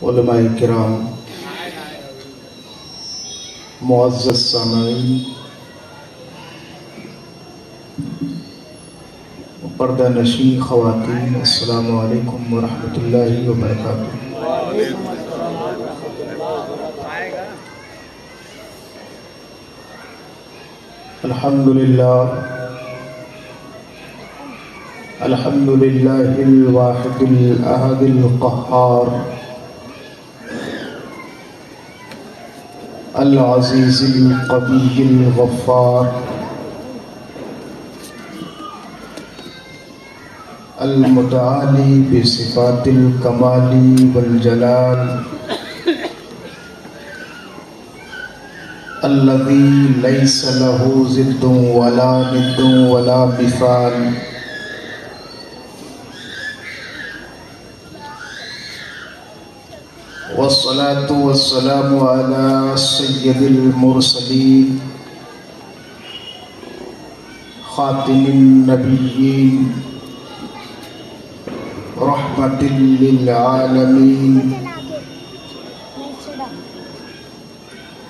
علماء کرام، معزز سامعین، پردہ نشین خواتین، السلام علیکم ورحمۃ اللہ وبرکاتہ۔ الحمد للہ الواحد الاحد القہار العزیز القوی الغفار المتعالی بصفات الکمال والجلال الذی لیس له ضد ولا ند ولا مثال، والصلاة والسلام على سید المرسلین خاتم النبیین رحمت للعالمین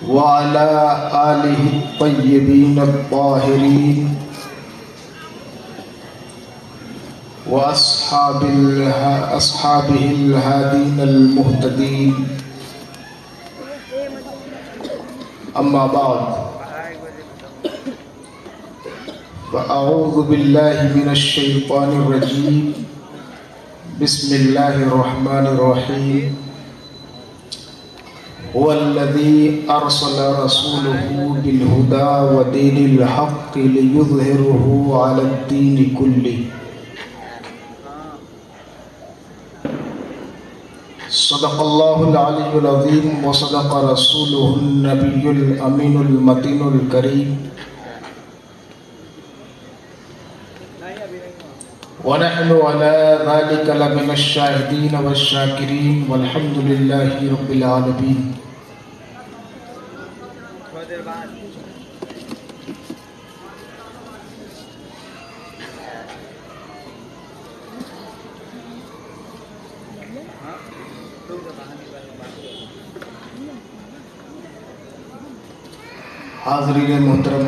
وعلى آلہ الطیبین الطاہرین وأصحابه الهادين المهتدين، أما بعد، فأعوذ بالله من الشيطان الرجيم، بسم الله الرحمن الرحيم، هو الذي أرسل رسوله بالهدى ودين الحق ليظهره على الدين كله، صدق اللہ العلی العظیم وصدق رسولہ النبی الامین المتین الکریم، ونحن على ذلك لمن الشاہدین والشاکرین والحمد للہ رب العالمین۔ حاضرین محترم،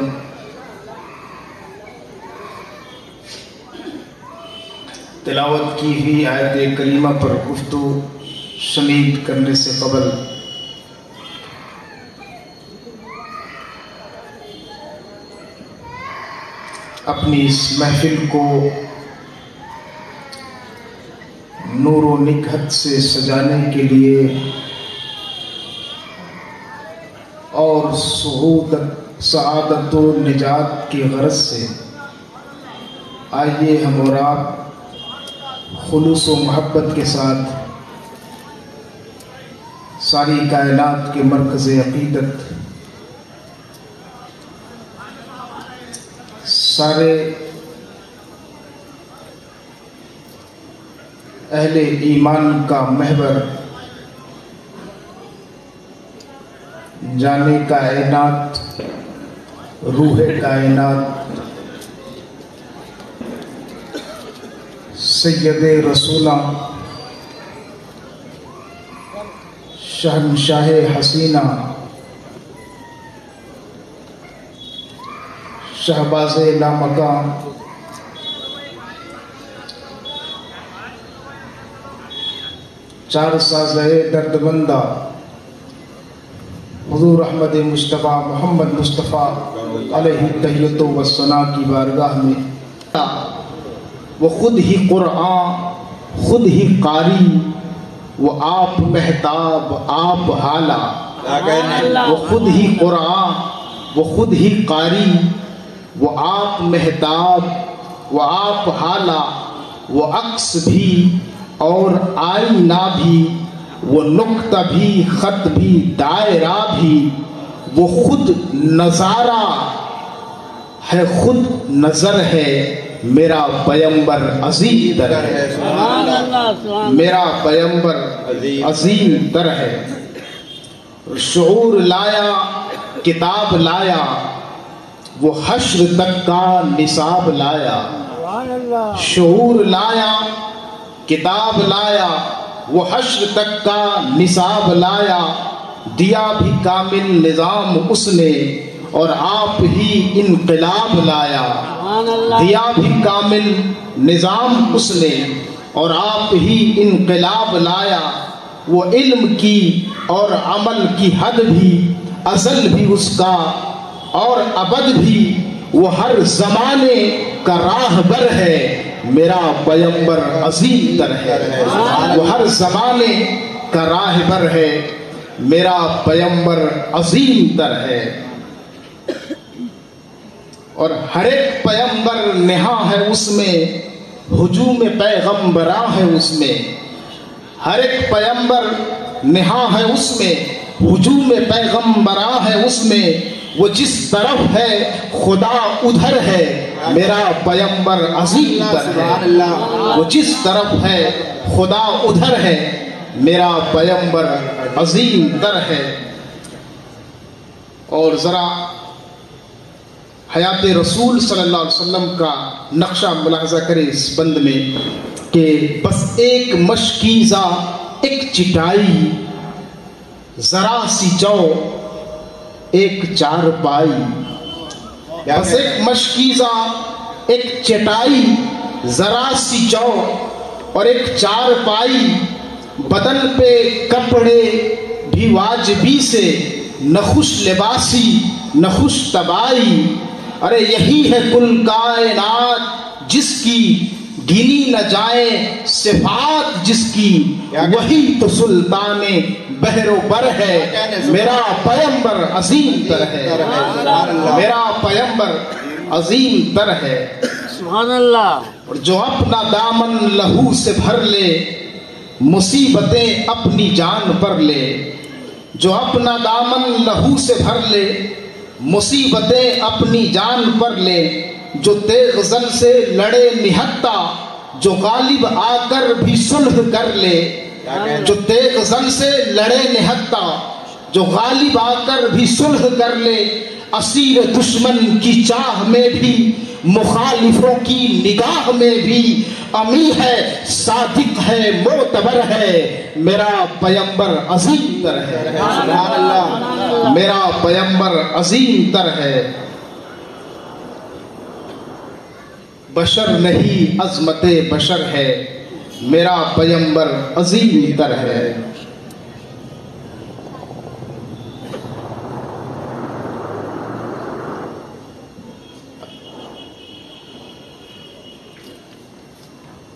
تلاوت کی ہوئی آیت کریمہ پر گفتگو شنید کرنے سے قبل اپنی اس محفل کو نور و نکہت سے سجانے کے لیے اور سعادت و نجات کی غرض سے آئیے ہم اور آپ خلوص و محبت کے ساتھ ساری کائنات کے مرکز عقیدت، سارے اہل ایمان کا محور، جانے کائنات، روح کائنات، سید رسولہ، شہنشاہ حسینہ، شہباز لامکان، چار سازہ درد بندہ حضور احمد مصطفیٰ محمد مصطفیٰ علیہ التحیۃ والثناء کی بارگاہ میں، وہ خود ہی قرآن، خود ہی قاری، وہ آپ مہتاب آپ حالہ، وہ خود ہی قرآن، وہ خود ہی قاری، وہ آپ مہتاب، وہ آپ حالہ، وہ عکس بھی اور آئینہ بھی، وہ نقطہ بھی، خط بھی، دائرہ بھی، وہ خود نظارہ ہے، خود نظر ہے، میرا پیمبر عظیم در ہے، میرا پیمبر عظیم در ہے۔ شعور لایا، کتاب لایا، وہ حشر تک کا نصاب لایا۔ شعور لایا، کتاب لایا، وہ حشر تک کا نصاب لایا، دیا بھی کامل نظام اس نے اور آپ ہی انقلاب لایا، دیا بھی کامل نظام اس نے اور آپ ہی انقلاب لایا، وہ علم کی اور عمل کی حد بھی ازل بھی اس کا اور ابد بھی، وہ ہر زمانے کا راہبر ہے، میرا پیغمبر عظیم تر ہے، وہ ہر زمانے کا راہبر ہے، میرا پیغمبر عظیم تر ہے۔ اور ہر ایک پیغمبر نہاں ہے اس میں، ہجوم پیغمبراں ہے اس میں، ہر ایک پیغمبر نہاں ہے اس میں، ہجوم پیغمبراں ہے اس میں، وہ جس طرف ہے خدا ادھر ہے، میرا پیغمبر عظیم تر ہے، وہ جس طرف ہے خدا ادھر ہے، میرا پیغمبر عظیم تر ہے۔ اور ذرا حیات رسول صلی اللہ علیہ وسلم کا نقشہ ملاحظہ کریں اس بند میں کہ بس ایک مشکیزہ ایک چٹائی، ذرا سی جو ایک چارپائی، بس ایک مشکیزہ ایک چٹائی، ذرا سی جو اور ایک چارپائی، بدن پہ کپڑے بھی واجبی سے، نہ خوش لباسی نہ خوش طبائی، ارے یہی ہے کل کائنات جس کی گنی نہ جائے صفات جس کی، وہی تو سلطان بحر و بر ہے، میرا پیغمبر عظیم تر ہے، میرا پیغمبر عظیم تر ہے۔ سبحان اللہ۔ اور جو اپنا دامن لہو سے بھر لے، مصیبتیں اپنی جان پر لے، جو اپنا دامن لہو سے بھر لے، مصیبتیں اپنی جان پر لے، جو تیغ زن سے لڑے نہتا، جو غالب آ کر بھی صلح کر لے، جو تیغ زن سے لڑے نہتا، جو غالب آ کر بھی صلح کر لے، اسیر دشمن کی چاہ میں بھی، مخالفوں کی نگاہ میں بھی، امی ہے صادق ہے معتبر ہے، میرا پیغمبر عظیم تر ہے، میرا پیغمبر عظیم تر ہے۔ بشر نہیں عظمت بشر ہے، میرا پیغمبر عظیم تر ہے۔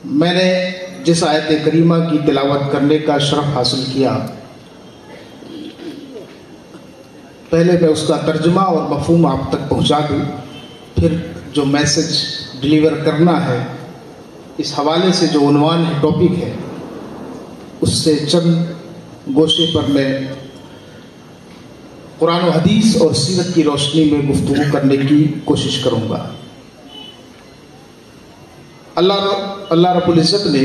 میں نے جس آیت کریمہ کی تلاوت کرنے کا شرف حاصل کیا، پہلے میں اس کا ترجمہ اور مفہوم آپ تک پہنچا دوں، پھر جو میسج ڈیلیور کرنا ہے اس حوالے سے جو عنوان ہے، ٹاپک ہے، اس سے چند گوشے پر میں قرآن و حدیث اور سیرت کی روشنی میں گفتگو کرنے کی کوشش کروں گا۔ اللہ رب العزت نے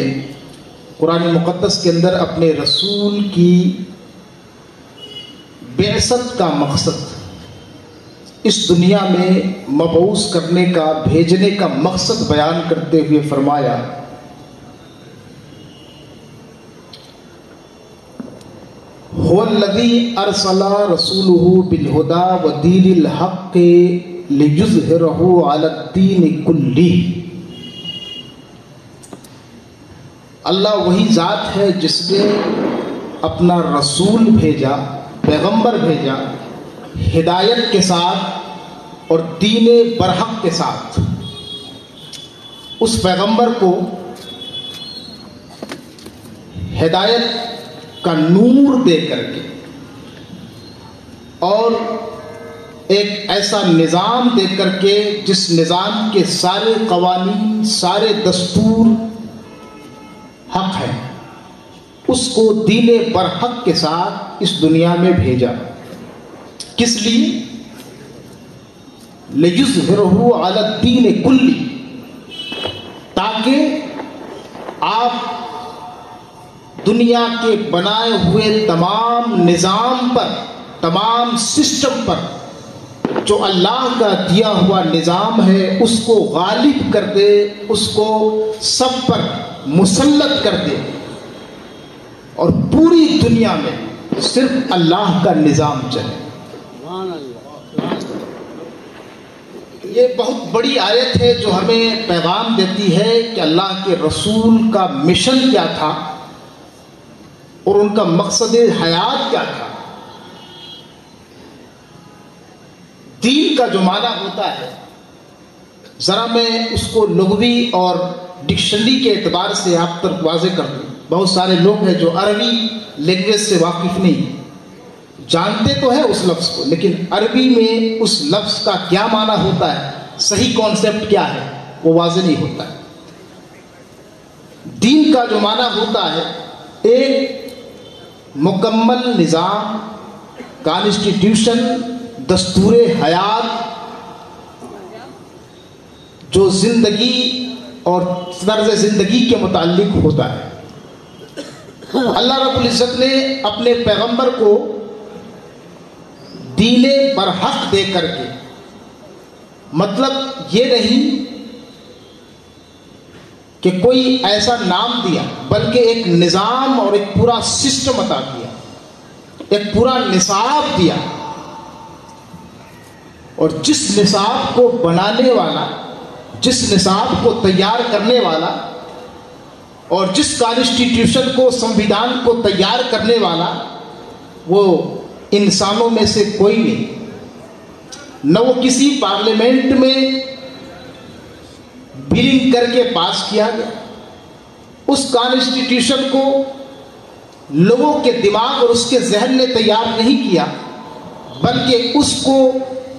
قرآن مقدس کے اندر اپنے رسول کی بعثت کا مقصد، اس دنیا میں مبعوث کرنے کا، بھیجنے کا مقصد بیان کرتے ہوئے فرمایا، هو الذی ارسل رسولہ بالہدی ودین الحق لیظہرہ علی الدین کلہ۔ اللہ وہی ذات ہے جس نے اپنا رسول بھیجا، پیغمبر بھیجا، ہدایت کے ساتھ اور دین برحق کے ساتھ۔ اس پیغمبر کو ہدایت کا نور دے کر کے اور ایک ایسا نظام دے کر کے جس نظام کے سارے قوانین، سارے دستور حق ہے، اس کو دین برحق کے ساتھ اس دنیا میں بھیجا۔ کس لیے؟ لِیُظْہِرَہُ عَلَى الدِّینِ کُلِّ، تاکہ آپ دنیا کے بنائے ہوئے تمام نظام پر، تمام سسٹم پر، جو اللہ کا دیا ہوا نظام ہے، اس کو غالب کر دے، اس کو سب پر مسلط کر دے۔ اور پوری دنیا میں صرف اللہ کا نظام چلے. یہ بہت بڑی آیت ہے جو ہمیں پیغام دیتی ہے کہ اللہ کے رسول کا مشن کیا تھا اور ان کا مقصد حیات کیا تھا. دین کا جو معنی ہوتا ہے ذرا میں اس کو لغوی اور ڈکشنری کے اعتبار سے آپ تک واضح کر دوں. بہت سارے لوگ ہیں جو عربی لینگویج سے واقف نہیں، جانتے تو ہے اس لفظ کو، لیکن عربی میں اس لفظ کا کیا معنی ہوتا ہے، صحیح کانسیپٹ کیا ہے، وہ واضح نہیں ہوتا ہے. دین کا جو معنی ہوتا ہے ایک مکمل نظام، کانسٹیٹیوشن، دستور حیات جو زندگی اور طرز زندگی کے متعلق ہوتا ہے. اللہ رب العزت نے اپنے پیغمبر کو دین برحق دے کر کے، مطلب یہ نہیں کہ کوئی ایسا نام دیا، بلکہ ایک نظام اور ایک پورا سسٹم عطا کیا، ایک پورا نصاب دیا. اور جس نصاب کو بنانے والا، جس نصاب کو تیار کرنے والا اور جس کانسٹیٹیوشن کو، سمویدھان کو تیار کرنے والا، وہ انسانوں میں سے کوئی نہیں. نہ وہ کسی پارلیمنٹ میں بلنگ کر کے پاس کیا گیا. اس کانسٹیٹیوشن کو لوگوں کے دماغ اور اس کے ذہن نے تیار نہیں کیا، بلکہ اس کو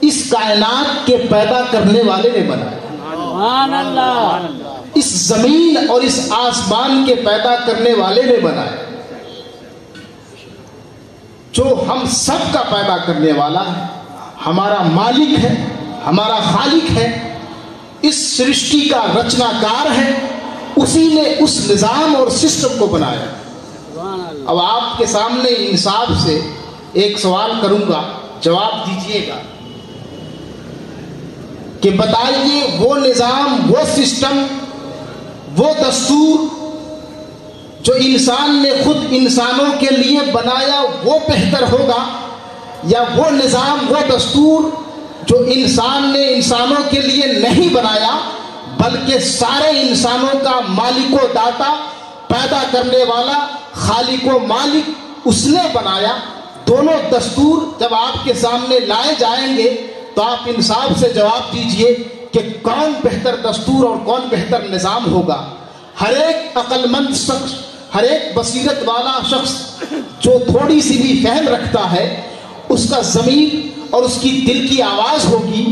اس کائنات کے پیدا کرنے والے نے بنایا. اس زمین اور اس آسمان کے پیدا کرنے والے نے بنایا، جو ہم سب کا پیدا کرنے والا ہے، ہمارا مالک ہے، ہمارا خالق ہے، اس سرشٹی کا رچنا کار ہے. اسی نے اس نظام اور سسٹم کو بنایا. اب آپ کے سامنے انصاف سے ایک سوال کروں گا، جواب دیجئے گا کہ بتائیے وہ نظام، وہ سسٹم، وہ دستور جو انسان نے خود انسانوں کے لیے بنایا وہ بہتر ہوگا، یا وہ نظام، وہ دستور جو انسان نے انسانوں کے لیے نہیں بنایا بلکہ سارے انسانوں کا مالک و داتا، پیدا کرنے والا، خالق و مالک اس نے بنایا. دونوں دستور جب آپ کے سامنے لائے جائیں گے تو آپ انصاف سے جواب دیجئے کہ کون بہتر دستور اور کون بہتر نظام ہوگا. ہر ایک عقل مند شخص، ہر ایک بصیرت والا شخص جو تھوڑی سی بھی فہم رکھتا ہے، اس کا ضمیر اور اس کی دل کی آواز ہوگی،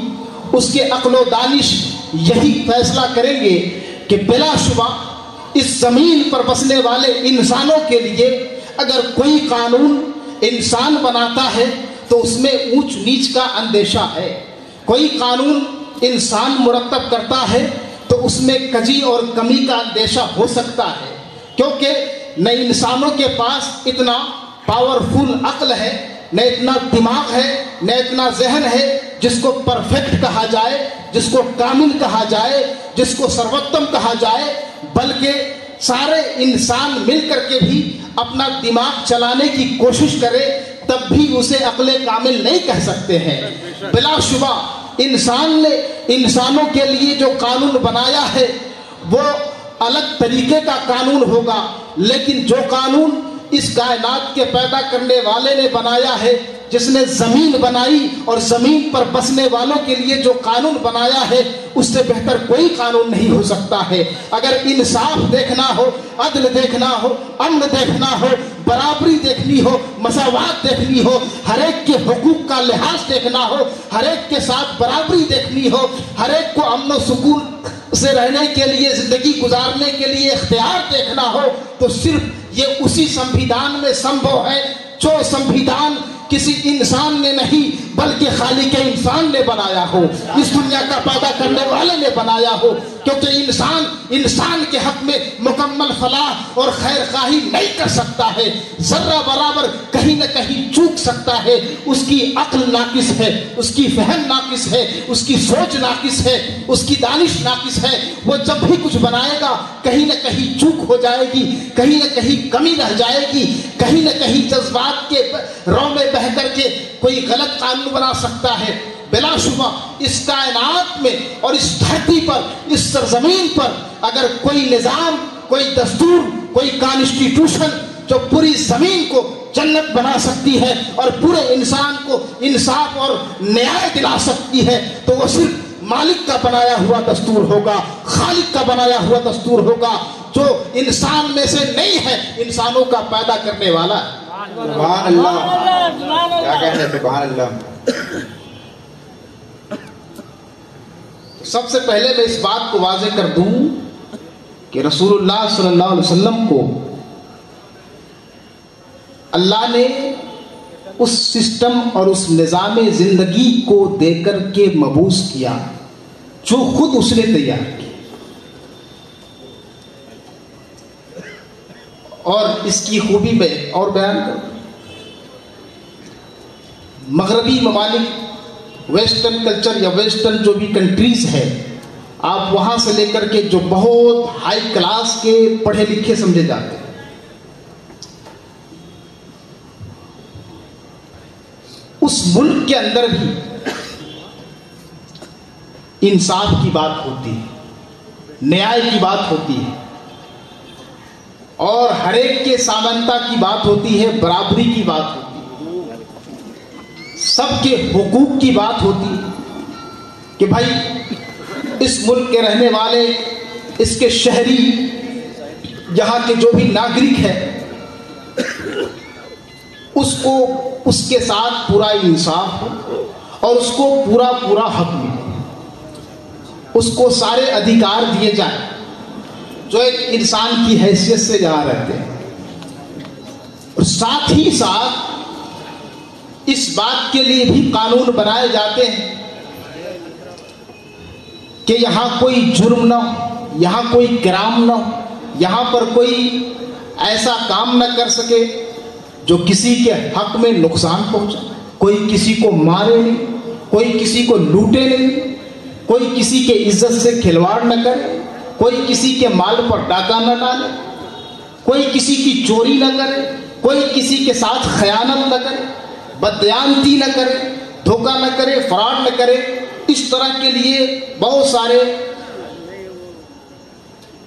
اس کے عقل و دانش یہی فیصلہ کریں گے کہ بلا شبہ اس زمین پر بسنے والے انسانوں کے لیے اگر کوئی قانون انسان بناتا ہے تو اس میں اونچ نیچ کا اندیشہ ہے. کوئی قانون انسان مرتب کرتا ہے تو اس میں کجی اور کمی کا اندیشہ ہو سکتا ہے، کیونکہ نہ انسانوں کے پاس اتنا پاورفل عقل ہے، نہ اتنا دماغ ہے، نہ اتنا ذہن ہے جس کو پرفیکٹ کہا جائے، جس کو کامل کہا جائے، جس کو سروتم کہا جائے، بلکہ سارے انسان مل کر کے بھی اپنا دماغ چلانے کی کوشش کرے تب بھی اسے عقل کامل نہیں کہہ سکتے ہیں. بلا شبہ انسان نے انسانوں کے لیے جو قانون بنایا ہے وہ الگ طریقے کا قانون ہوگا، لیکن جو قانون اس کائنات کے پیدا کرنے والے نے بنایا ہے، جس نے زمین بنائی اور زمین پر بسنے والوں کے لیے جو قانون بنایا ہے، اس سے بہتر کوئی قانون نہیں ہو سکتا ہے. اگر انصاف دیکھنا ہو، عدل دیکھنا ہو، امن دیکھنا ہو، برابری دیکھنی ہو، مساوات دیکھنی ہو، ہر ایک کے حقوق کا لحاظ دیکھنا ہو، ہر ایک کے ساتھ برابری دیکھنی ہو، ہر ایک کو امن و سکون سے رہنے کے لیے، زندگی گزارنے کے لیے اختیار دیکھنا ہو، تو صرف یہ اسی سمویدھان میں سمبھو ہے جو سمویدھان کسی انسان نے نہیں بلکہ خالق انسان نے بنایا ہو، اس دنیا کا پیدا کرنے والے نے بنایا ہو، کیونکہ انسان کے حق میں مکمل فلاح اور خیر خواہی نہیں کر سکتا ہے، ذرہ برابر کہیں نہ کہیں چوک سکتا ہے، اس کی عقل ناقص ہے، اس کی فہم ناقص ہے، اس کی سوچ ناقص ہے، اس کی دانش ناقص ہے، وہ جب بھی کچھ بنائے گا کہیں نہ کہیں چوک ہو جائے گی، کہیں نہ کہیں کمی رہ جائے گی، کہیں نہ کہیں جذبات کے رو میں بہ کر کے کوئی غلط قانون بنا سکتا ہے۔ بلا شبہ اس کائنات میں اور اس دھرتی پر، اس سرزمین پر اگر کوئی نظام، کوئی دستور، کوئی کانسٹیٹیوشن جو پوری زمین کو جنت بنا سکتی ہے اور پورے انسان کو انصاف اور نیائے دلا سکتی ہے، تو وہ صرف مالک کا بنایا ہوا دستور ہوگا، خالق کا بنایا ہوا دستور ہوگا، جو انسان میں سے نہیں ہے، انسانوں کا پیدا کرنے والا ہے۔ سبحان اللہ، کیا کہتے ہیں، سبحان اللہ۔ سب سے پہلے میں اس بات کو واضح کر دوں کہ رسول اللہ صلی اللہ علیہ وسلم کو اللہ نے اس سسٹم اور اس نظام زندگی کو دے کر کے مبعوث کیا جو خود اس نے تیار کیا، اور اس کی خوبی میں اور بیان کروں۔ مغربی ممالک، ویسٹرن کلچر یا ویسٹرن جو بھی کنٹریز ہے، آپ وہاں سے لے کر کے جو بہت ہائی کلاس کے پڑھے لکھے سمجھے جاتے ہیں، اس ملک کے اندر بھی انصاف کی بات ہوتی ہے، نیائے کی بات ہوتی ہے، اور ہر ایک کے سامانتا کی بات ہوتی ہے، برابری کی بات ہوتی ہے، سب کے حقوق کی بات ہوتی ہے کہ بھائی اس ملک کے رہنے والے، اس کے شہری، یہاں کے جو بھی ناگرک ہے، اس کو اس کے ساتھ پورا انصاف ہو اور اس کو پورا حق ملے، اس کو سارے ادھیکار دیے جائیں جو ایک انسان کی حیثیت سے یہاں رہتے ہیں، اور ساتھ ہی ساتھ اس بات کے لیے بھی قانون بنائے جاتے ہیں کہ یہاں کوئی جرم نہ ہو، یہاں کوئی کرام نہ ہو، یہاں پر کوئی ایسا کام نہ کر سکے جو کسی کے حق میں نقصان پہنچائے، کوئی کسی کو مارے نہیں، کوئی کسی کو لوٹے نہیں، کوئی کسی کے عزت سے کھلواڑ نہ کرے، کوئی کسی کے مال پر ڈاکہ نہ ڈالے، کوئی کسی کی چوری نہ کرے، کوئی کسی کے ساتھ خیانت نہ کرے، بددیانتی نہ کرے، دھوکہ نہ کرے، فراڈ نہ کرے۔ اس طرح کے لیے بہت سارے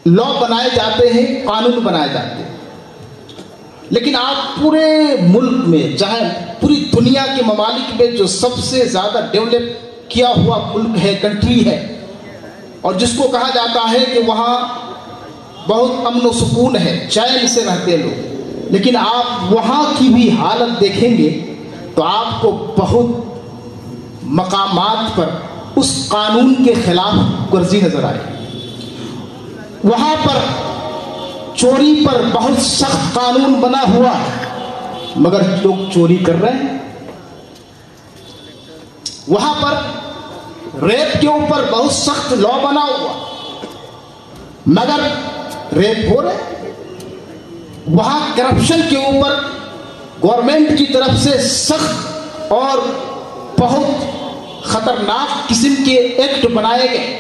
لا بنائے جاتے ہیں، قانون بنائے جاتے ہیں، لیکن آپ پورے ملک میں، چاہے پوری دنیا کے ممالک میں جو سب سے زیادہ ڈیولپ کیا ہوا ملک ہے، کنٹری ہے، اور جس کو کہا جاتا ہے کہ وہاں بہت امن و سکون ہے، چین سے رہتے لوگ، لیکن آپ وہاں کی بھی حالت دیکھیں گے تو آپ کو بہت مقامات پر اس قانون کے خلاف ورزی نظر آئے۔ وہاں پر چوری پر بہت سخت قانون بنا ہوا ہے، مگر لوگ چوری کر رہے ہیں۔ وہاں پر ریپ کے اوپر بہت سخت لا بنا ہوا، مگر ریپ ہو رہے ہیں۔ وہاں کرپشن کے اوپر گورنمنٹ کی طرف سے سخت اور بہت خطرناک قسم کے ایکٹ بنائے گئے،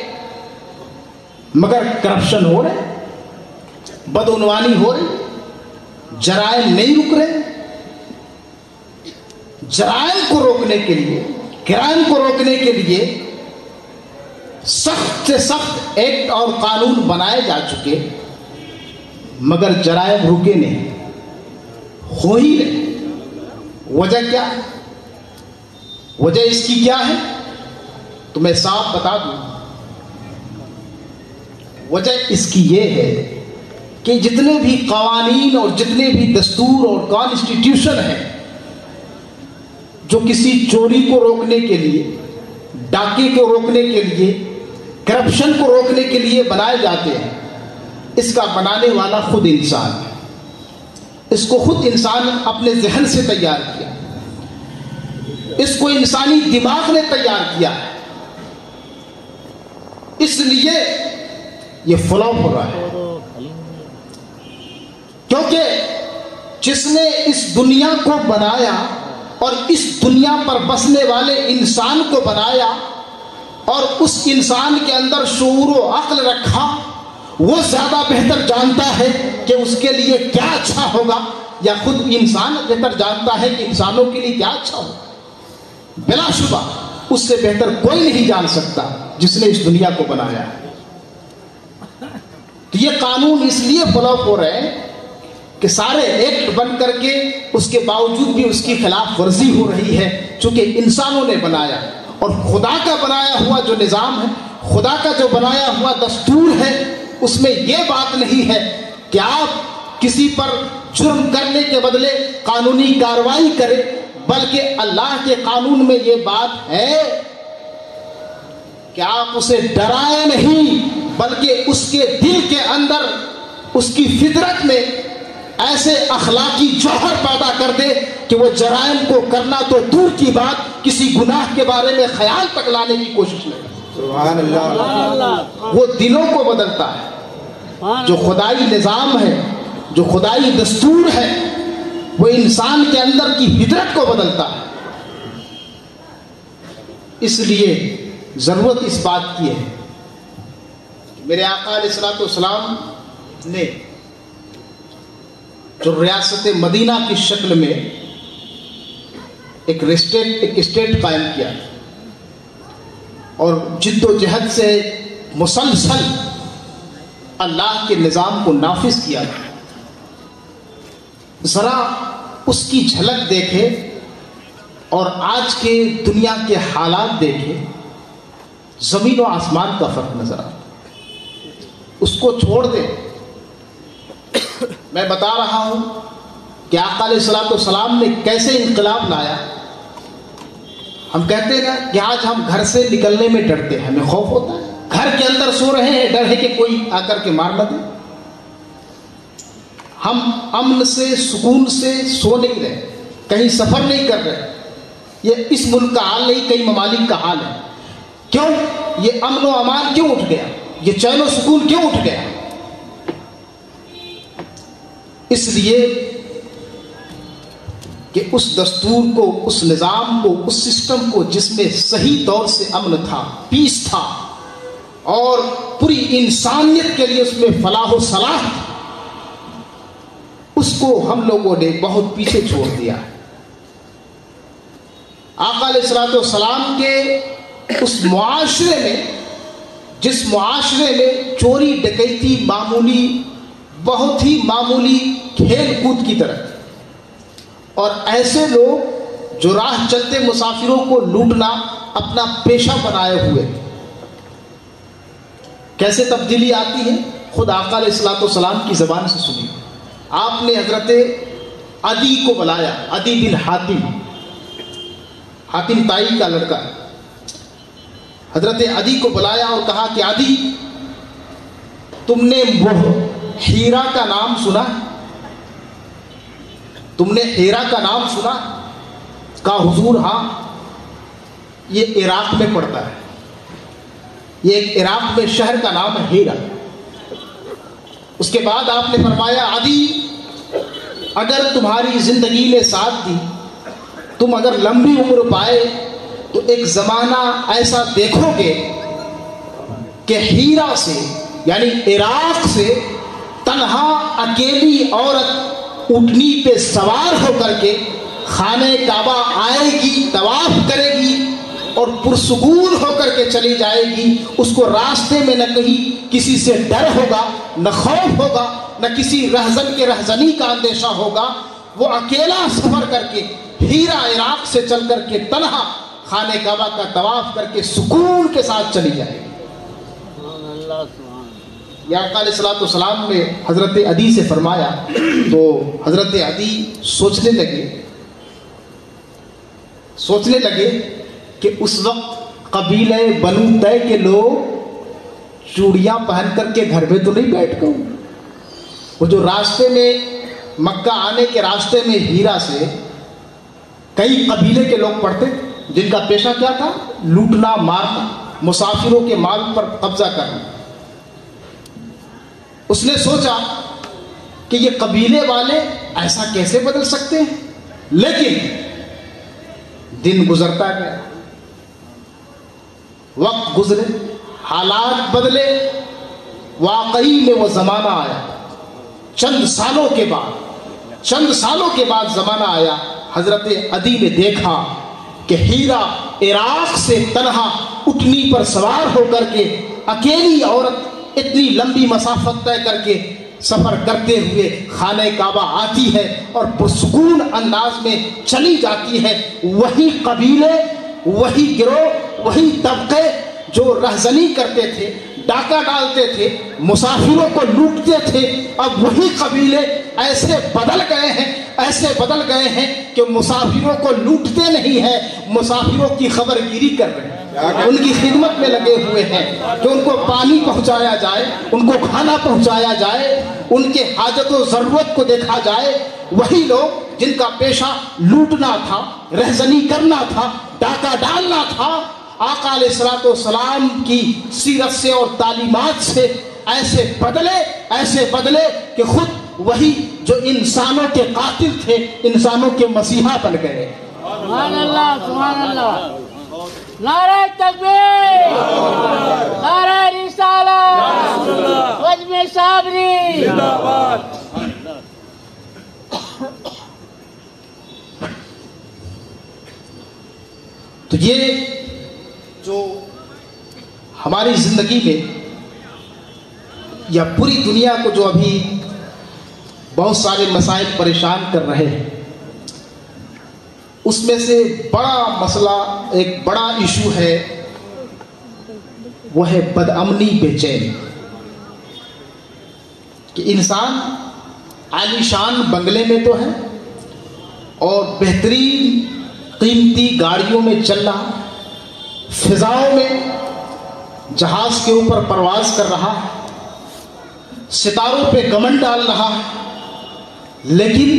مگر کرپشن ہو رہے، بدعنوانی ہو رہی، جرائم نہیں رک رہے۔ جرائم کو روکنے کے لیے، کرائم کو روکنے کے لیے سخت سے سخت ایکٹ اور قانون بنائے جا چکے، مگر جرائم رکے نہیں، ہو ہی نہیں۔ وجہ کیا ہے؟ وجہ اس کی کیا ہے تو میں صاف بتا دوں، وجہ اس کی یہ ہے کہ جتنے بھی قوانین اور جتنے بھی دستور اور کانسٹیٹیوشن ہیں جو کسی چوری کو روکنے کے لیے، ڈاکے کو روکنے کے لیے، کرپشن کو روکنے کے لیے بنائے جاتے ہیں، اس کا بنانے والا خود انسان ہے۔ اس کو خود انسان اپنے ذہن سے تیار کیا۔ اس کو انسانی دماغ نے تیار کیا ہے، اس لیے یہ فلاپ ہو رہا ہے۔ کیونکہ جس نے اس دنیا کو بنایا اور اس دنیا پر بسنے والے انسان کو بنایا اور اس انسان کے اندر شعور و عقل رکھا، وہ زیادہ بہتر جانتا ہے کہ اس کے لیے کیا اچھا ہوگا، یا خود انسان بہتر جانتا ہے کہ انسانوں کے لیے کیا اچھا ہوگا؟ بلا شبہ اس سے بہتر کوئی نہیں جان سکتا جس نے اس دنیا کو بنایا ہے۔ تو یہ قانون اس لیے فلاپ ہو رہے ہیں کہ سارے ایکٹ بن کر کے اس کے باوجود بھی اس کی خلاف ورزی ہو رہی ہے، چونکہ انسانوں نے بنایا، اور خدا کا بنایا ہوا جو نظام ہے، خدا کا جو بنایا ہوا دستور ہے، اس میں یہ بات نہیں ہے کہ آپ کسی پر جرم کرنے کے بدلے قانونی کارروائی کریں، بلکہ اللہ کے قانون میں یہ بات ہے کہ آپ اسے ڈرائیں نہیں، بلکہ اس کے دل کے اندر، اس کی فطرت میں ایسے اخلاقی جوہر پیدا کر دے کہ وہ جرائم کو کرنا تو دور کی بات، کسی گناہ کے بارے میں خیال تک لانے کی کوشش نہیں کرے۔ سبحان اللہ۔ وہ دلوں کو بدلتا ہے۔ جو خدائی نظام ہے، جو خدائی دستور ہے، وہ انسان کے اندر کی فطرت کو بدلتا ہے۔ اس لیے ضرورت اس بات کی ہے کہ میرے آقا علیہ الصلوۃ والسلام نے جو ریاست مدینہ کی شکل میں ایک اسٹیٹ قائم کیا اور جد و جہد سے مسلسل اللہ کے نظام کو نافذ کیا، ذرا اس کی جھلک دیکھے اور آج کے دنیا کے حالات دیکھے، زمین و آسمان کا فرق نظر آتا۔ اس کو چھوڑ دے۔ میں بتا رہا ہوں کہ آقا علیہ الصلوۃ والسلام نے کیسے انقلاب لایا۔ ہم کہتے ہیں کہ آج ہم گھر سے نکلنے میں ڈرتے ہیں، ہمیں خوف ہوتا ہے۔ گھر کے اندر سو رہے ہیں، ڈر ہے کہ کوئی آ کر کے مار نہ دے۔ ہم امن سے، سکون سے سو نہیں رہے، کہیں سفر نہیں کر رہے۔ یہ اس ملک کا حال نہیں، کئی ممالک کا حال ہے۔ کیوں؟ یہ امن و امان کیوں اٹھ گیا؟ یہ چین و سکون کیوں اٹھ گیا؟ اس لیے کہ اس دستور کو، اس نظام کو، اس سسٹم کو جس میں صحیح طور سے امن تھا، پیس تھا، اور پوری انسانیت کے لیے اس میں فلاح و صلاح تھی، اس کو ہم لوگوں نے بہت پیچھے چھوڑ دیا ہے۔ آقا علیہ الصلوۃ والسلام کے اس معاشرے میں، جس معاشرے میں چوری ڈکیتی معمولی، بہت ہی معمولی کھیل کود کی طرح، اور ایسے لوگ جو راہ چلتے مسافروں کو لوٹنا اپنا پیشہ بنائے ہوئے، کیسے تبدیلی آتی ہے؟ خود آقا علیہ الصلوۃ والسلام کی زبان سے سنی۔ آپ نے حضرت عدی کو بلایا، عدی بن حاتم، حاتم تائی کا لڑکا، حضرت عدی کو بلایا اور کہا کہ عدی، تم نے ہیرا کا نام سنا؟ تم نے ہیرا کا نام سنا؟ کہا حضور ہاں، یہ عراق میں پڑتا ہے، یہ ایک عراق میں شہر کا نام ہے ہیرا۔ اس کے بعد آپ نے فرمایا عدی، اگر تمہاری زندگی نے ساتھ دی، تم اگر لمبی عمر پائے، تو ایک زمانہ ایسا دیکھو گے کہ ہیرا سے، یعنی عراق سے، تنہا اکیلی عورت اونٹنی پہ سوار ہو کر کے خانہ کعبہ آئے گی، طواف کرے گی اور پرسکون ہو کر کے چلی جائے گی۔ اس کو راستے میں نہ کہیں کسی سے ڈر ہوگا، نہ خوف ہوگا، نہ کسی رہزن کے رہزنی کا اندیشہ ہوگا۔ وہ اکیلا سفر کر کے ہیرا عراق سے چل کر کے تنہا خانہ کعبہ کا طواف کر کے سکون کے ساتھ چلی جائے گی۔ یا آقا علیہ الصلوۃ والسلام نے حضرت عدی سے فرمایا، تو حضرت عدی سوچنے لگے کہ اس وقت قبیلہ بنو طے کے لوگ چوڑیاں پہن کر کے گھر میں تو نہیں بیٹھ گئے۔ وہ جو راستے میں، مکہ آنے کے راستے میں ہیرا سے کئی قبیلے کے لوگ پڑتے تھے، جن کا پیشہ کیا تھا؟ لوٹنا مارنا، مسافروں کے مال پر قبضہ کرنا. اس نے سوچا کہ یہ قبیلے والے ایسا کیسے بدل سکتے ہیں. لیکن دن گزرتا گیا، وقت گزرے، حالات بدلے، واقعی میں وہ زمانہ آیا. چند سالوں کے بعد زمانہ آیا. حضرت عدی نے دیکھا کہ ہیرا عراق سے تنہا اٹھنی پر سوار ہو کر کے اکیلی عورت اتنی لمبی مسافت طے کر کے سفر کرتے ہوئے خانہ کعبہ آتی ہے اور پرسکون انداز میں چلی جاتی ہے. وہی قبیلے، وہی گروہ، وہی طبقے جو رہزنی کرتے تھے، ڈاکہ ڈالتے تھے، مسافروں کو لوٹتے تھے، اب وہی قبیلے ایسے بدل گئے ہیں کہ مسافروں کو لوٹتے نہیں ہیں، مسافروں کی خبر گیری کر رہے ہیں، ان کی خدمت میں لگے ہوئے ہیں کہ ان کو پانی پہنچایا جائے، ان کو کھانا پہنچایا جائے، ان کے حاجت و ضرورت کو دیکھا جائے. وہی لوگ جن کا پیشہ لوٹنا تھا، رہزنی کرنا تھا، ڈاکہ ڈالنا تھا، آقا علیہ الصلوۃ والسلام کی سیرت سے اور تعلیمات سے ایسے بدلے کہ خود وہی جو انسانوں کے قاتل تھے انسانوں کے مسیحا بن گئے. سبحان اللہ، سبحان اللہ. نعرہ تکبیر، نعرہ رسالت، وجم صابری. تو یہ جو ہماری زندگی میں یا پوری دنیا کو جو ابھی بہت سارے مسائل پریشان کر رہے ہیں، اس میں سے بڑا مسئلہ، ایک بڑا ایشو ہے، وہ ہے بد امنی، بے چینی. کہ انسان عالی شان بنگلے میں تو ہے اور بہترین قیمتی گاڑیوں میں چل رہا، فضاؤں میں جہاز کے اوپر پرواز کر رہا، ستاروں پہ گمنڈ ڈال رہا، لیکن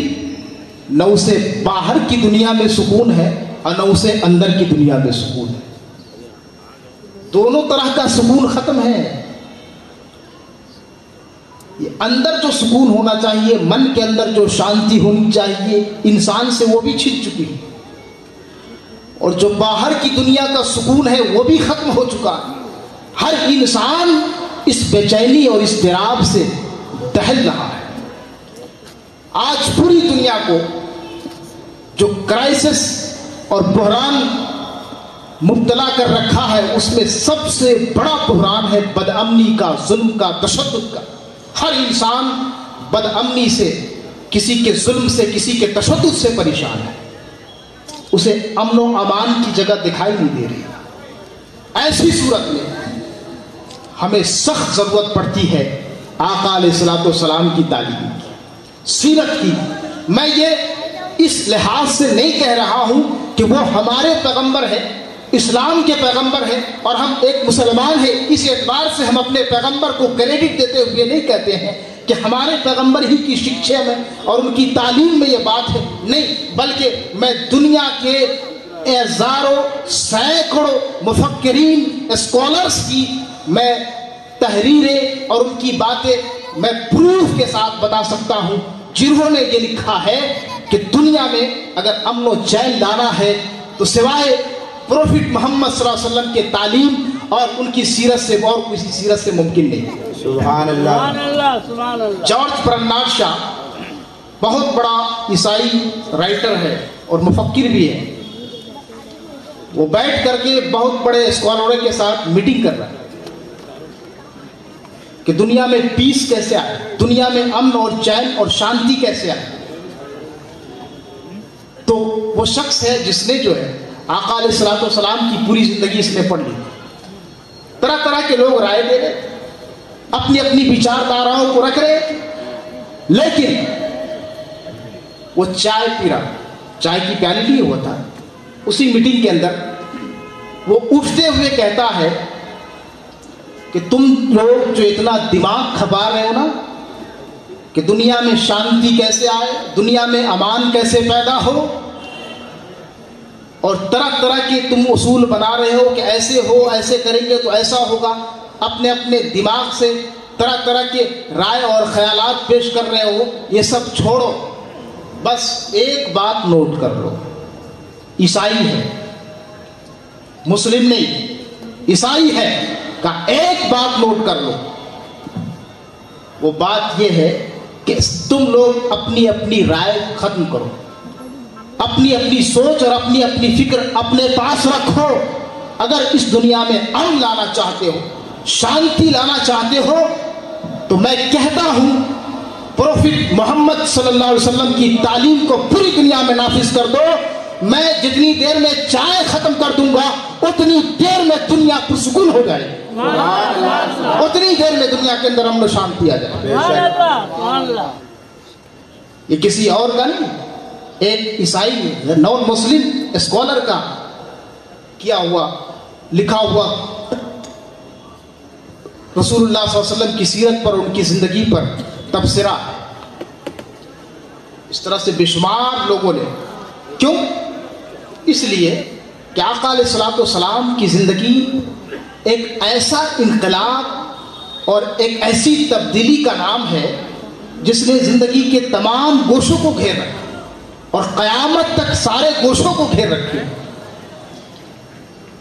نہ اسے باہر کی دنیا میں سکون ہے اور نہ اسے اندر کی دنیا میں سکون ہے. دونوں طرح کا سکون ختم ہے. یہ اندر جو سکون ہونا چاہیے، من کے اندر جو شانتی ہونی چاہیے انسان سے، وہ بھی چھن چکی ہے، اور جو باہر کی دنیا کا سکون ہے وہ بھی ختم ہو چکا ہے. ہر انسان اس بے چینی اور اضطراب سے دہل رہا ہے. آج پوری دنیا کو جو کرائسس اور بحران مبتلا کر رکھا ہے، اس میں سب سے بڑا بحران ہے بد امنی کا، ظلم کا، تشدد کا. ہر انسان بد امنی سے، کسی کے ظلم سے، کسی کے تشدد سے پریشان ہے. اسے امن و امان کی جگہ دکھائی نہیں دے رہی. ایسی صورت میں ہمیں سخت ضرورت پڑتی ہے آقا علیہ الصلوۃ والسلام کی تعلیم کی، سیرت کی. میں یہ اس لحاظ سے نہیں کہہ رہا ہوں کہ وہ ہمارے پیغمبر ہیں، اسلام کے پیغمبر ہیں اور ہم ایک مسلمان ہیں، اس اعتبار سے ہم اپنے پیغمبر کو کریڈٹ دیتے ہوئے نہیں کہتے ہیں کہ ہمارے پیغمبر ہی کی شکشا میں اور ان کی تعلیم میں یہ بات ہے. نہیں، بلکہ میں دنیا کے ہزاروں سینکڑوں مفکرین، اسکالرز کی میں تحریریں اور ان کی باتیں میں پروف کے ساتھ بتا سکتا ہوں، جنہوں نے یہ لکھا ہے کہ دنیا میں اگر امن و چین لانا ہے تو سوائے پروفٹ محمد صلی اللہ علیہ وسلم کے تعلیم اور ان کی سیرت سے اور کسی سیرت سے ممکن نہیں. سبحان اللہ. سبحان اللہ. جارج برنارڈ شا بہت بڑا عیسائی رائٹر ہے اور مفکر بھی ہے. وہ بیٹھ کر کے بہت بڑے اسکالروں کے ساتھ میٹنگ کر رہا ہے کہ دنیا میں پیس کیسے آئے، دنیا میں امن اور چین اور شانتی کیسے آئے. تو وہ شخص ہے جس نے جو ہے آقا علیہ الصلوۃ والسلام کی پوری زندگی اس نے پڑھ لی. طرح طرح کے لوگ رائے دے رہے، اپنی اپنی وچار دھاراؤں کو رکھ رہے، لیکن وہ چائے پی رہا، چائے کی پیالی لیے ہوا تھا. اسی میٹنگ کے اندر وہ اٹھتے ہوئے کہتا ہے کہ تم لوگ جو اتنا دماغ کھپا رہے ہو نا کہ دنیا میں شانتی کیسے آئے، دنیا میں امان کیسے پیدا ہو، اور طرح طرح کے تم اصول بنا رہے ہو کہ ایسے ہو، ایسے کریں گے تو ایسا ہوگا، اپنے اپنے دماغ سے طرح طرح کے رائے اور خیالات پیش کر رہے ہو، یہ سب چھوڑو. بس ایک بات نوٹ کر لو، عیسائی ہے، مسلم نہیں، عیسائی ہے کا ایک بات نوٹ کر لو. وہ بات یہ ہے کہ تم لوگ اپنی اپنی رائے ختم کرو، اپنی اپنی سوچ اور اپنی اپنی فکر اپنے پاس رکھو. اگر اس دنیا میں امن لانا چاہتے ہو، شانتی لانا چاہتے ہو، تو میں کہتا ہوں پروفٹ محمد صلی اللہ علیہ وسلم کی تعلیم کو پوری دنیا میں نافذ کر دو. میں جتنی دیر میں چائے ختم کر دوں گا اتنی دیر میں دنیا پرسکون ہو جائے گی، اتنی دیر میں دنیا کے اندر امن و شانتی آ جائے. یہ کسی اور کا نہیں، ایک عیسائی نان مسلم اسکالر کا کیا ہوا، لکھا ہوا رسول اللہ صلی اللہ علیہ وسلم کی سیرت پر، ان کی زندگی پر تبصرہ. اس طرح سے بے شمار لوگوں نے. کیوں؟ اس لیے کہ آقا علیہ الصلوۃ والسلام کی زندگی ایک ایسا انقلاب اور ایک ایسی تبدیلی کا نام ہے جس نے زندگی کے تمام گوشوں کو گھیر رکھا اور قیامت تک سارے گوشوں کو گھیر رکھے.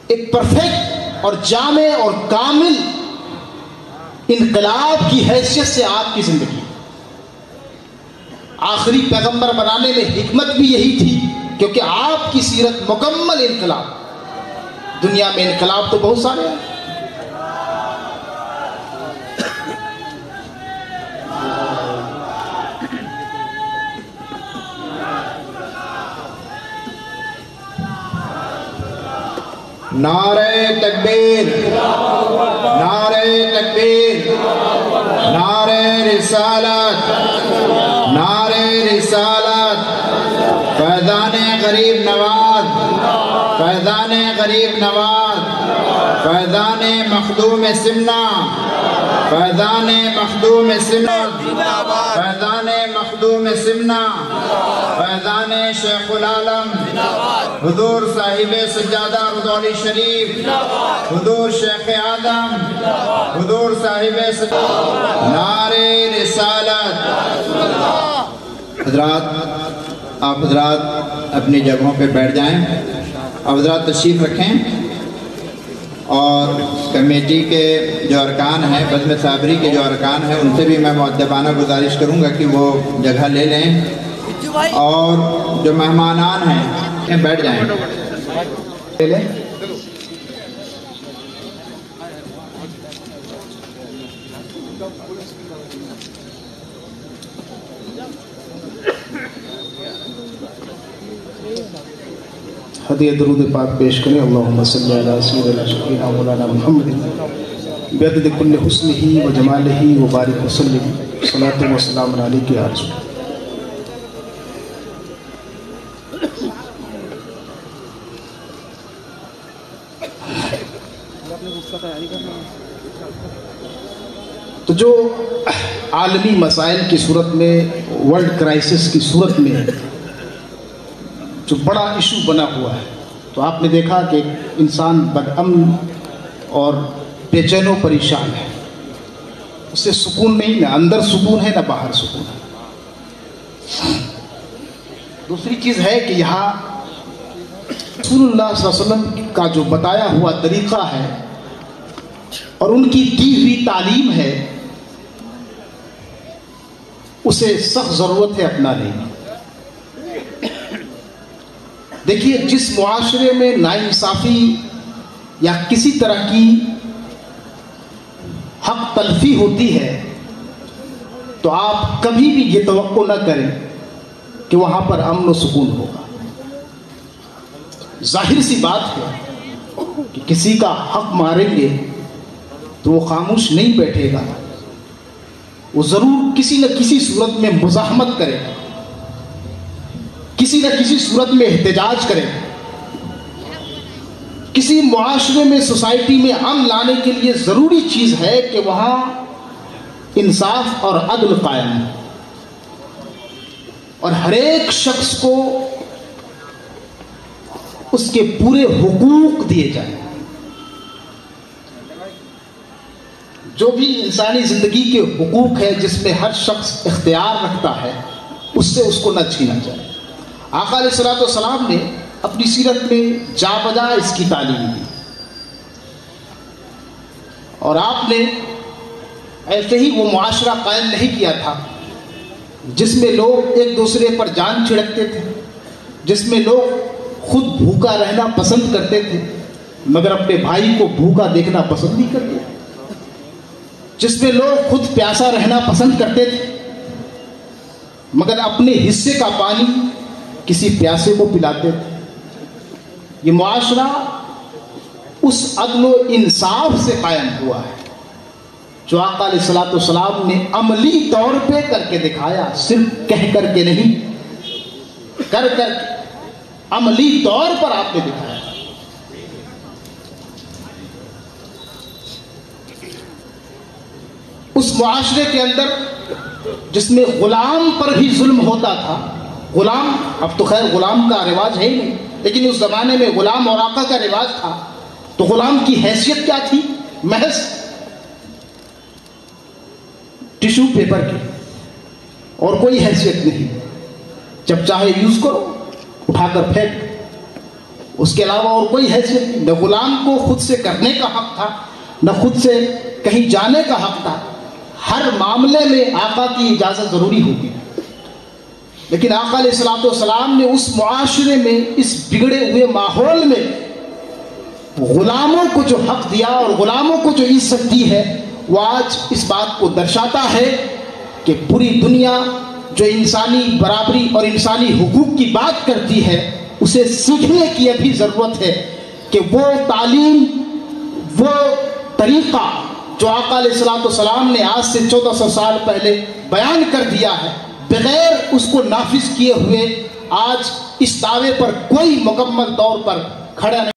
ایک پرفیکٹ اور جامع اور کامل انقلاب کی حیثیت سے آپ کی زندگی. آخری پیغمبر بنانے میں حکمت بھی یہی تھی، کیونکہ آپ کی سیرت مکمل انقلاب. دنیا میں انقلاب تو بہت سارے ہیں، نعرہ تکبیر، نعرہ تکبیر، نعرہ رسالت، نعرہ رسالت. فیضان غریب نواز، فیضان غریب نواز، فیضان مخدوم سمنا، فیضان مخدوم سمنا، فیضان مخدوم سمنا، فیضان شیخ العالم حضور صاحب سجادہ رضوی شریف، حضور شیخ آدم، حضور صاحب سجادہ. نعرہ رسالت. حضرات، آپ حضرات اپنی جگہوں پہ بیٹھ جائیں. آپ حضرات تشریف رکھیں، اور کمیٹی کے جو ارکان ہیں، بزم صابری کے جو ارکان ہیں، ان سے بھی میں مؤدبانہ گزارش کروں گا کہ وہ جگہ لے لیں، اور جو مہمانان ہیں بیٹھ جائیں. لے لیں. ہدیہ درود پاک پیش کریں. اللہم صلی علی سیدنا شفیعنا مولانا محمد بعدد کل حسنہ و جمالہ و بارک وسلم. صلاۃ و سلام علیک یا رسول. تو جو عالمی مسائل کی صورت میں، ورلڈ کرائسس کی صورت میں جو بڑا ایشو بنا ہوا ہے، تو آپ نے دیکھا کہ انسان بدامن اور بے چین و پریشان ہے. اس سے سکون نہیں، نہ اندر سکون ہے نہ باہر سکون ہے. دوسری چیز ہے کہ یہاں رسول اللہ صلی اللہ علیہ وسلم کا جو بتایا ہوا طریقہ ہے اور ان کی دی ہوئی تعلیم ہے، اسے سخت ضرورت ہے اپنانے کی. دیکھیے، جس معاشرے میں ناانصافی یا کسی طرح کی حق تلفی ہوتی ہے، تو آپ کبھی بھی یہ توقع نہ کریں کہ وہاں پر امن و سکون ہوگا. ظاہر سی بات ہے کہ کسی کا حق ماریں گے تو وہ خاموش نہیں بیٹھے گا، وہ ضرور کسی نہ کسی صورت میں مزاحمت کرے گا، کسی نہ کسی صورت میں احتجاج کرے گا. کسی معاشرے میں، سوسائٹی میں امن لانے کے لیے ضروری چیز ہے کہ وہاں انصاف اور عدل قائم ہے، اور ہر ایک شخص کو اس کے پورے حقوق دیے جائیں. جو بھی انسانی زندگی کے حقوق ہے جس میں ہر شخص اختیار رکھتا ہے اس سے اس کو نہ چھینا جائے. آقا علیہ الصلوۃ والسلام نے اپنی سیرت میں جا بجا اس کی تعلیم دی، اور آپ نے ایسے ہی وہ معاشرہ قائم نہیں کیا تھا جس میں لوگ ایک دوسرے پر جان چھڑکتے تھے، جس میں لوگ خود بھوکا رہنا پسند کرتے تھے مگر اپنے بھائی کو بھوکا دیکھنا پسند نہیں کرتے، جس میں لوگ خود پیاسا رہنا پسند کرتے تھے مگر اپنے حصے کا پانی کسی پیاسے کو پلاتے تھے. یہ معاشرہ اس عدل و انصاف سے قائم ہوا ہے جو آقا علیہ الصلوۃ والسلام نے عملی طور پہ کر کے دکھایا، صرف کہہ کر کے نہیں، کر کے عملی طور پر آپ نے دکھایا. اس معاشرے کے اندر جس میں غلام پر بھی ظلم ہوتا تھا، غلام، اب تو خیر غلام کا رواج ہے ہی نہیں، لیکن اس زمانے میں غلام اور آقا کا رواج تھا، تو غلام کی حیثیت کیا تھی؟ محض ٹیشو پیپر کی، اور کوئی حیثیت نہیں. جب چاہے یوز کرو، اٹھا کر پھینک، اس کے علاوہ اور کوئی حیثیت نہیں. نہ غلام کو خود سے کرنے کا حق تھا، نہ خود سے کہیں جانے کا حق تھا. ہر معاملے میں آقا کی اجازت ضروری ہوتی ہے. لیکن آقا علیہ الصلوۃ والسلام نے اس معاشرے میں، اس بگڑے ہوئے ماحول میں غلاموں کو جو حق دیا اور غلاموں کو جو عزت دی ہے، وہ آج اس بات کو درشاتا ہے کہ پوری دنیا جو انسانی برابری اور انسانی حقوق کی بات کرتی ہے اسے سیکھنے کی ابھی ضرورت ہے کہ وہ تعلیم، وہ طریقہ جو آقا علیہ الصلوۃ والسلام نے آج سے 1400 سال پہلے بیان کر دیا ہے، بغیر اس کو نافذ کیے ہوئے آج اس دعوے پر کوئی مکمل طور پر کھڑا نہیں.